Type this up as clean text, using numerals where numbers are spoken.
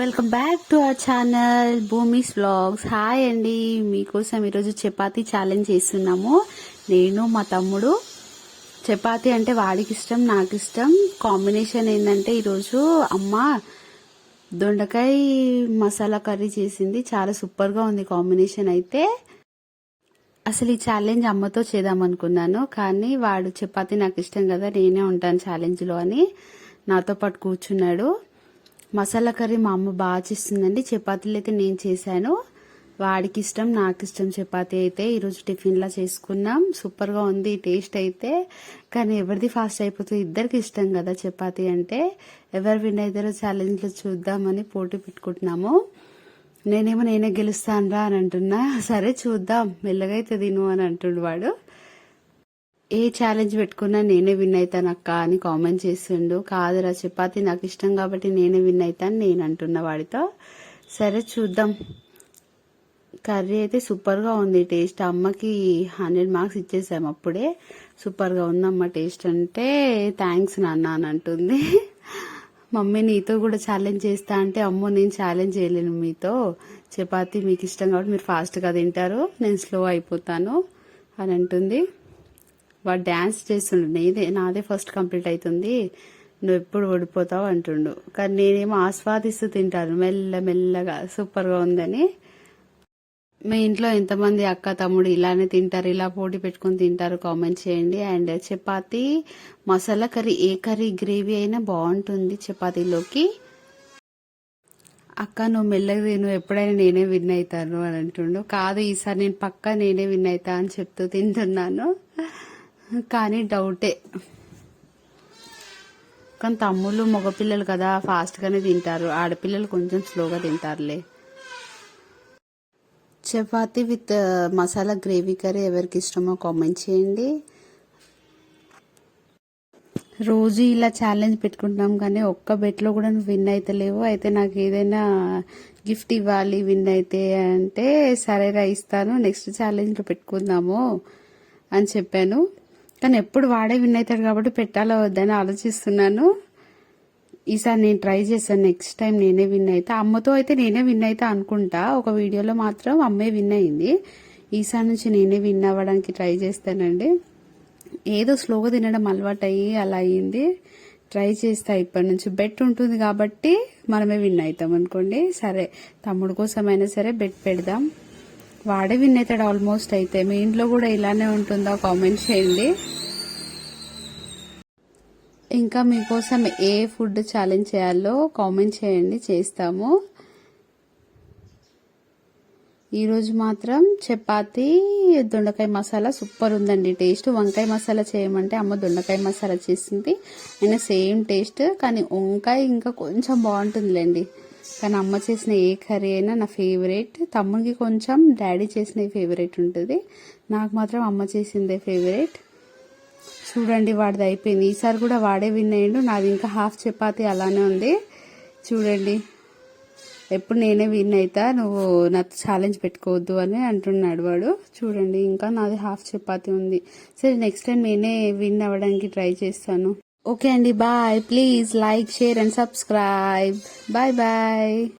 Welcome back to our channel Bhumi's vlogs. Hi అండి, మీకోసం ఈరోజు చపాతీ ఛాలెంజ్ చేస్తున్నాము. నేను మా తమ్ముడు. చపాతీ అంటే వాడికి ఇష్టం, నాకు ఇష్టం. కాంబినేషన్ ఏంటంటే ఈరోజు అమ్మ దొండకాయ మసాలా కర్రీ చేసింది. చాలా సూపర్గా ఉంది కాంబినేషన్ అయితే. అసలు ఈ ఛాలెంజ్ అమ్మతో చేద్దామనుకున్నాను, కానీ వాడు చపాతీ నాకు ఇష్టం కదా, నేనే ఉంటాను ఛాలెంజ్లో అని నాతో పాటు కూర్చున్నాడు. మసాలా కర్రీ మా అమ్మ బాగా చేస్తుందండి. చపాతీలు అయితే నేను చేశాను. వాడికి ఇష్టం, నాకు ఇష్టం చపాతీ అయితే. ఈరోజు టిఫిన్లా చేసుకున్నాం. సూపర్గా ఉంది టేస్ట్ అయితే. కానీ ఎవరిది ఫాస్ట్ అయిపోతుంది, ఇద్దరికి ఇష్టం కదా చపాతీ అంటే. ఎవరు విన్ అవుతారో ఛాలెంజ్లో చూద్దామని పోటీ పెట్టుకుంటున్నాము. నేనే గెలుస్తాను రా అని అంటున్నా. సరే చూద్దాం, మెల్లగా అయితే తిను అని అంటుండు వాడు. ఏ ఛాలెంజ్ పెట్టుకున్నా నేనే విన్ అవుతాను అక్క అని కామెంట్ చేస్తుండు. కాదురా, చపాతీ నాకు ఇష్టం కాబట్టి నేనే విన్ అవుతాను నేను అంటున్నా వాడితో. సరే చూద్దాం. కర్రీ అయితే సూపర్గా ఉంది. టేస్ట్ అమ్మకి 100 మార్క్స్ ఇచ్చేసాము అప్పుడే. సూపర్గా ఉందమ్మ టేస్ట్ అంటే. థ్యాంక్స్ నాన్న అని అంటుంది. మమ్మీ నీతో కూడా ఛాలెంజ్ చేస్తా అంటే, అమ్మో నేను ఛాలెంజ్ చేయలేను మీతో, చపాతీ మీకు ఇష్టం కాబట్టి మీరు ఫాస్ట్గా తింటారు, నేను స్లో అయిపోతాను అని అంటుంది. వాడు డ్యాన్స్ చేస్తుండు. నాదే ఫస్ట్ కంప్లీట్ అవుతుంది, నువ్వు ఎప్పుడు ఓడిపోతావు అంటుండు. కానీ నేనేమో ఆస్వాదిస్తూ తింటాను మెల్లగా. సూపర్గా ఉందని. మీ ఇంట్లో ఎంతమంది అక్క తమ్ముడు ఇలానే తింటారు, ఇలా పోటీ పెట్టుకుని తింటారు కామెంట్ చేయండి. And chapati masala curry, A curry gravy అయినా బాగుంటుంది చపాతీలోకి. అక్క నువ్వు మెల్లగా తిను, ఎప్పుడైనా నేనే విన్ అవుతాను అని అంటుండు. కాదు, ఈసారి నేను పక్కా నేనే విన్ అవుతా అని చెప్తూ తింటున్నాను. కానీ డౌటే. కానీ తమ్ముళ్ళు మగపిల్లలు కదా, ఫాస్ట్గానే తింటారు. ఆడపిల్లలు కొంచెం స్లోగా తింటారులే. Chapati with masala gravy curry ఎవరికి ఇష్టమో కామెంట్ చేయండి. రోజు ఇలా ఛాలెంజ్ పెట్టుకుంటున్నాం, కానీ ఒక్క బెట్లో కూడా నువ్వు విన్ అవుతలేవు. అయితే నాకు ఏదైనా గిఫ్ట్ ఇవ్వాలి విన్ అయితే అంటే, సరేరా ఇస్తాను, నెక్స్ట్ ఛాలెంజ్లో పెట్టుకుందాము అని చెప్పాను. కానీ ఎప్పుడు వాడే విన్ అవుతాడు కాబట్టి పెట్టాలో వద్దని ఆలోచిస్తున్నాను. ఈసారి నేను ట్రై చేస్తాను, నెక్స్ట్ టైం నేనే విన్ అవుతా. అమ్మతో అయితే నేనే విన్ అవుతా అనుకుంటా. ఒక వీడియోలో మాత్రం అమ్మే విన్ అయింది. ఈసారి నుంచి నేనే విన్ అవ్వడానికి ట్రై చేస్తానండి. ఏదో స్లోగా తినడం అలవాటు అయ్యి అలా అయ్యింది. ట్రై చేస్తా ఇప్పటి నుంచి. బెట్ ఉంటుంది కాబట్టి మనమే విన్ అవుతాం అనుకోండి. సరే, తమ్ముడు కోసమైనా సరే బెట్ పెడదాం. వాడే విన్ అవుతాడు ఆల్మోస్ట్. అయితే మీ ఇంట్లో కూడా ఇలానే ఉంటుందా కామెంట్ చేయండి. ఇంకా మీకోసం ఏ ఫుడ్ ఛాలెంజ్ చేయాలో కామెంట్ చేయండి, చేస్తాము. ఈరోజు మాత్రం చపాతీ దొండకాయ మసాలా సూపర్ ఉందండి టేస్ట్. వంకాయ మసాలా చేయమంటే అమ్మ దొండకాయ మసాలా చేసింది, అయినా సేమ్ టేస్ట్. కానీ వంకాయ ఇంకా కొంచెం బాగుంటుందిలేండి. కానీ అమ్మ చేసిన ఏ కర్రీ అయినా నా ఫేవరెట్. తమ్ముడికి కొంచెం డాడీ చేసిన ఫేవరెట్ ఉంటుంది, నాకు మాత్రం అమ్మ చేసిందే ఫేవరెట్. చూడండి, వాడిది అయిపోయింది. ఈసారి కూడా వాడే విన్ అయ్యిండు. నాది ఇంకా హాఫ్ చపాతీ అలానే ఉంది. చూడండి, ఎప్పుడు నేనే విన్ అవుతా, నువ్వు నాతో ఛాలెంజ్ పెట్టుకోవద్దు అని అంటున్నాడు వాడు. చూడండి, ఇంకా నాది హాఫ్ చపాతీ ఉంది. సరే, నెక్స్ట్ టైం నేనే విన్ అవ్వడానికి ట్రై చేస్తాను. ఓకే అండి, bye. Please like, share and subscribe. Bye bye.